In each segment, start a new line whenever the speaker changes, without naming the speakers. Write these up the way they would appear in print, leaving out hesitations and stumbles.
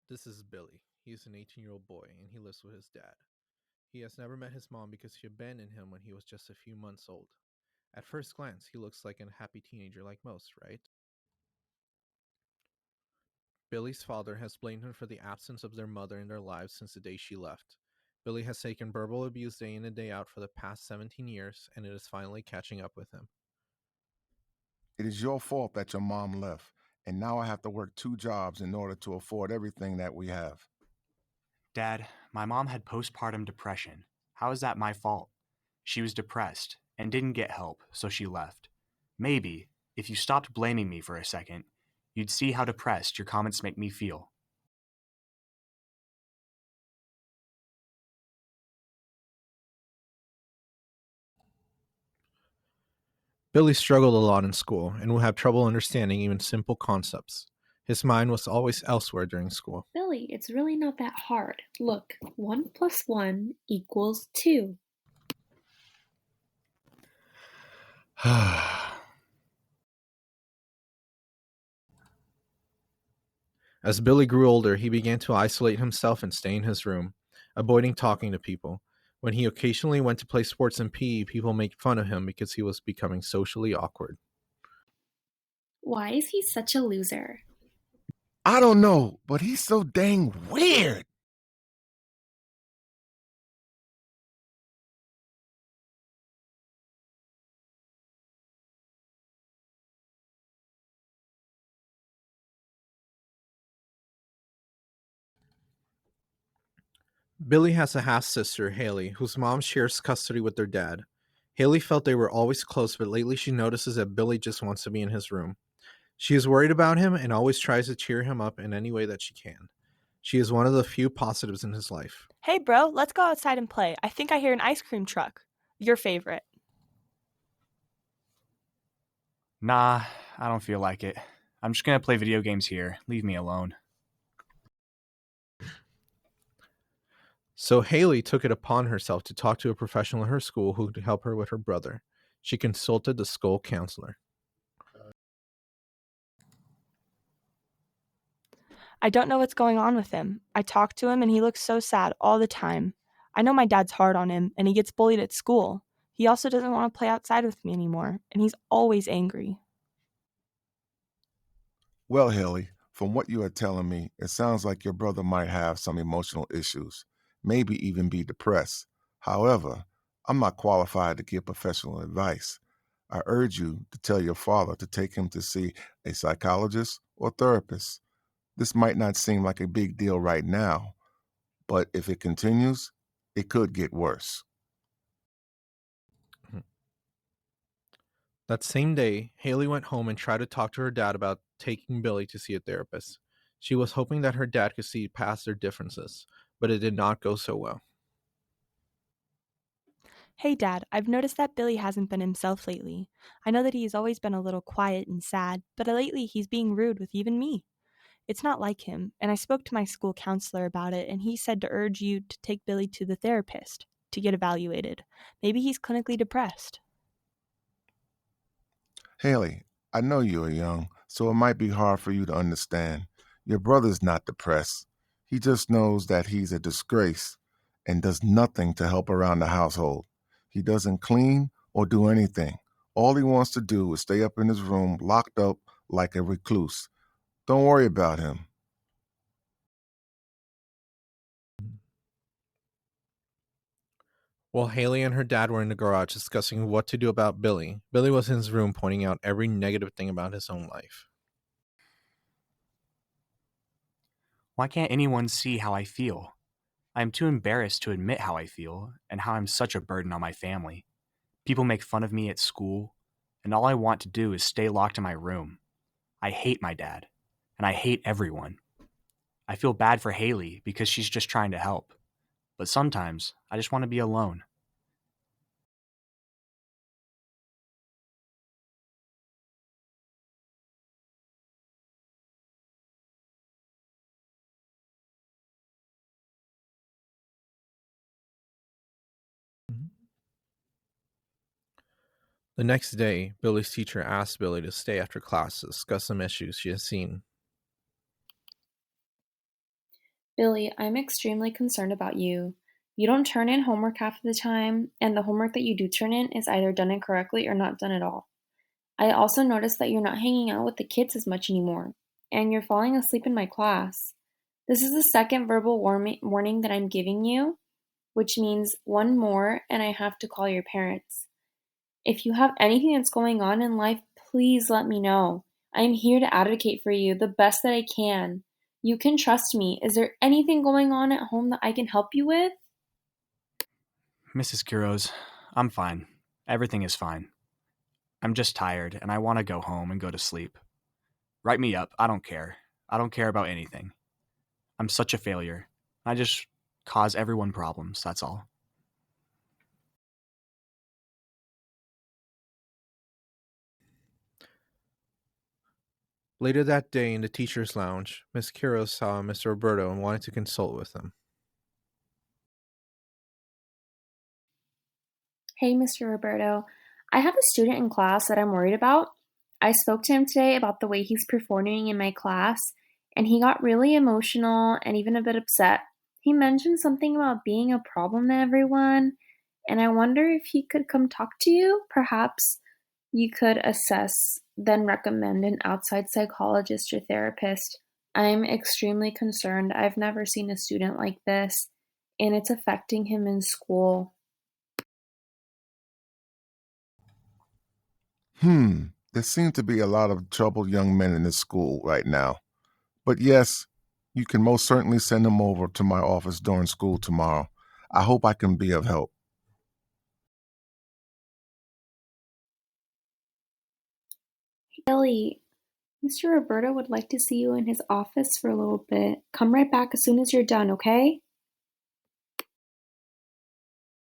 This is Billy. He is an 18-year-old boy and he lives with his dad. He has never met his mom because she abandoned him when he was just a few months old. At first glance, he looks like a happy teenager like most, right? Billy's father has blamed him for the absence of their mother in their lives since the day she left. Billy has taken verbal abuse day in and day out for the past 17 years, and it is finally catching up with him.
It is your fault that your mom left, and now I have to work two jobs in order to afford everything that we have.
Dad, my mom had postpartum depression. How is that my fault? She was depressed and didn't get help, so she left. Maybe, if you stopped blaming me for a second, you'd see how depressed your comments make me feel.
Billy struggled a lot in school and would have trouble understanding even simple concepts. His mind was always elsewhere during school.
Billy, it's really not that hard. Look, 1 plus 1 equals 2.
As Billy grew older, he began to isolate himself and stay in his room, avoiding talking to people. When he occasionally went to play sports in PE, people made fun of him because he was becoming socially awkward.
Why is he such a loser?
I don't know, but he's so dang weird.
Billy has a half sister, Haley, whose mom shares custody with their dad. Haley felt they were always close, but lately she notices that Billy just wants to be in his room. She is worried about him and always tries to cheer him up in any way that she can. She is one of the few positives in his life.
Hey, bro, let's go outside and play. I think I hear an ice cream truck. Your favorite.
Nah, I don't feel like it. I'm just gonna play video games here. Leave me alone.
So Haley took it upon herself to talk to a professional at her school who could help her with her brother. She consulted the school counselor.
I don't know what's going on with him. I talk to him and he looks so sad all the time. I know my dad's hard on him and he gets bullied at school. He also doesn't want to play outside with me anymore, and he's always angry.
Well, Haley, from what you are telling me, it sounds like your brother might have some emotional issues, maybe even be depressed. However, I'm not qualified to give professional advice. I urge you to tell your father to take him to see a psychologist or therapist. This might not seem like a big deal right now, but if it continues, it could get worse.
That same day, Haley went home and tried to talk to her dad about taking Billy to see a therapist. She was hoping that her dad could see past their differences, but it did not go so well.
Hey, Dad, I've noticed that Billy hasn't been himself lately. I know that he's always been a little quiet and sad, but lately he's being rude with even me. It's not like him, and I spoke to my school counselor about it, and he said to urge you to take Billy to the therapist to get evaluated. Maybe he's clinically depressed.
Haley, I know you are young, so it might be hard for you to understand. Your brother's not depressed. He just knows that he's a disgrace and does nothing to help around the household. He doesn't clean or do anything. All he wants to do is stay up in his room, locked up like a recluse. Don't worry about him.
While Haley and her dad were in the garage discussing what to do about Billy, Billy was in his room pointing out every negative thing about his own life.
Why can't anyone see how I feel? I am too embarrassed to admit how I feel and how I'm such a burden on my family. People make fun of me at school, and all I want to do is stay locked in my room. I hate my dad, and I hate everyone. I feel bad for Haley because she's just trying to help. But sometimes I just want to be alone.
The next day, Billy's teacher asked Billy to stay after class to discuss some issues she has seen.
Billy, I'm extremely concerned about you. You don't turn in homework half of the time, and the homework that you do turn in is either done incorrectly or not done at all. I also noticed that you're not hanging out with the kids as much anymore, and you're falling asleep in my class. This is the second verbal warning that I'm giving you, which means one more, and I have to call your parents. If you have anything that's going on in life, please let me know. I'm here to advocate for you the best that I can. You can trust me. Is there anything going on at home that I can help you with?
Mrs. Kuros, I'm fine. Everything is fine. I'm just tired, and I want to go home and go to sleep. Write me up. I don't care. I don't care about anything. I'm such a failure. I just cause everyone problems, that's all.
Later that day in the teacher's lounge, Miss Kiro saw Mr. Roberto and wanted to consult with him.
Hey, Mr. Roberto. I have a student in class that I'm worried about. I spoke to him today about the way he's performing in my class, and he got really emotional and even a bit upset. He mentioned something about being a problem to everyone, and I wonder if he could come talk to you. Perhaps you could assess, then recommend an outside psychologist or therapist. I'm extremely concerned. I've never seen a student like this, and it's affecting him in school.
There seem to be a lot of troubled young men in this school right now. But yes, you can most certainly send them over to my office during school tomorrow. I hope I can be of help.
Hey, Billy, Mr. Roberto would like to see you in his office for a little bit. Come right back as soon as you're done, okay?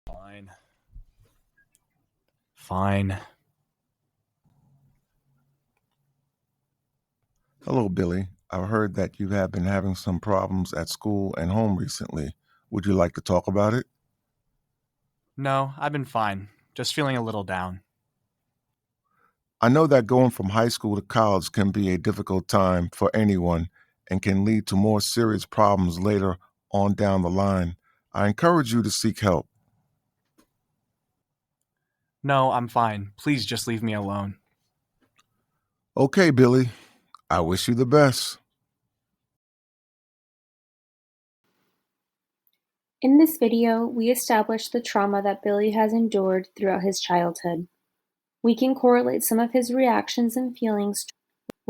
Fine. Fine.
Hello, Billy. I've heard that you have been having some problems at school and home recently. Would you like to talk about it?
No, I've been fine. Just feeling a little down.
I know that going from high school to college can be a difficult time for anyone and can lead to more serious problems later on down the line. I encourage you to seek help.
No, I'm fine. Please just leave me alone.
Okay, Billy. I wish you the best.
In this video, we established the trauma that Billy has endured throughout his childhood. We can correlate some of his reactions and feelings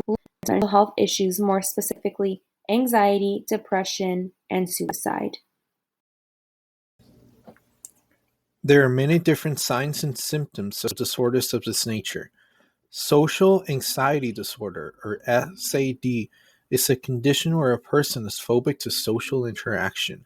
to mental health issues, more specifically anxiety, depression, and suicide.
There are many different signs and symptoms of disorders of this nature. Social anxiety disorder, or SAD, is a condition where a person is phobic to social interaction.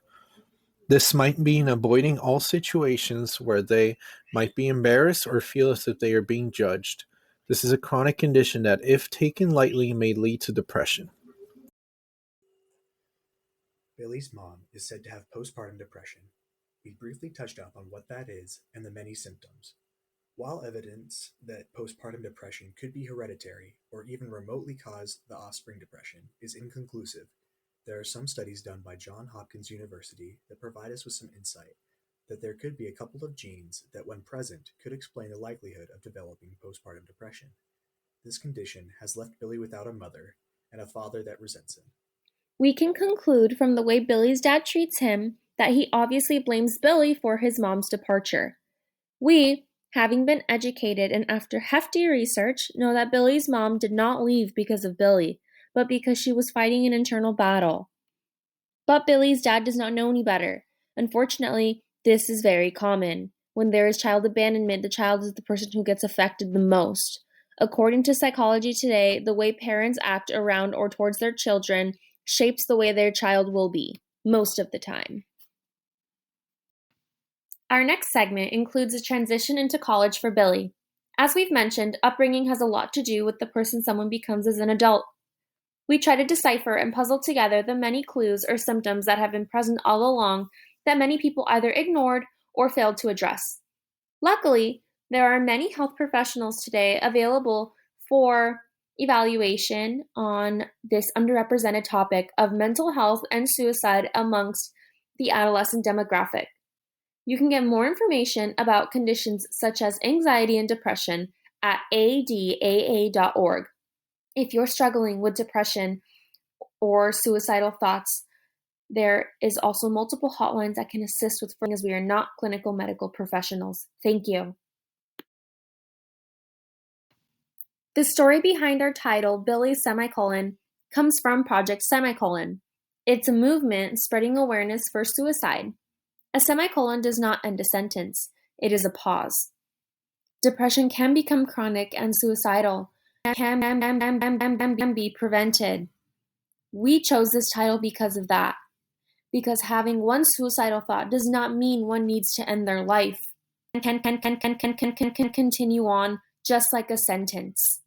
This might mean avoiding all situations where they might be embarrassed or feel as if they are being judged. This is a chronic condition that, if taken lightly, may lead to depression.
Billy's mom is said to have postpartum depression. We briefly touched up on what that is and the many symptoms. While evidence that postpartum depression could be hereditary or even remotely cause the offspring depression is inconclusive, there are some studies done by Johns Hopkins University that provide us with some insight that there could be a couple of genes that, when present, could explain the likelihood of developing postpartum depression. This condition has left Billy without a mother and a father that resents him.
We can conclude from the way Billy's dad treats him that he obviously blames Billy for his mom's departure. We, having been educated and after hefty research, know that Billy's mom did not leave because of Billy, but because she was fighting an internal battle. But Billy's dad does not know any better. Unfortunately, this is very common. When there is child abandonment, the child is the person who gets affected the most. According to Psychology Today, the way parents act around or towards their children shapes the way their child will be, most of the time. Our next segment includes a transition into college for Billy. As we've mentioned, upbringing has a lot to do with the person someone becomes as an adult. We try to decipher and puzzle together the many clues or symptoms that have been present all along that many people either ignored or failed to address. Luckily, there are many health professionals today available for evaluation on this underrepresented topic of mental health and suicide amongst the adolescent demographic. You can get more information about conditions such as anxiety and depression at adaa.org. If you're struggling with depression or suicidal thoughts, there is also multiple hotlines that can assist with as we are not clinical medical professionals. Thank you. The story behind our title, Billy Semicolon, comes from Project Semicolon. It's a movement spreading awareness for suicide. A semicolon does not end a sentence. It is a pause. Depression can become chronic and suicidal and can be prevented. We chose this title because of that. Because having one suicidal thought does not mean one needs to end their life. Can continue on just like a sentence.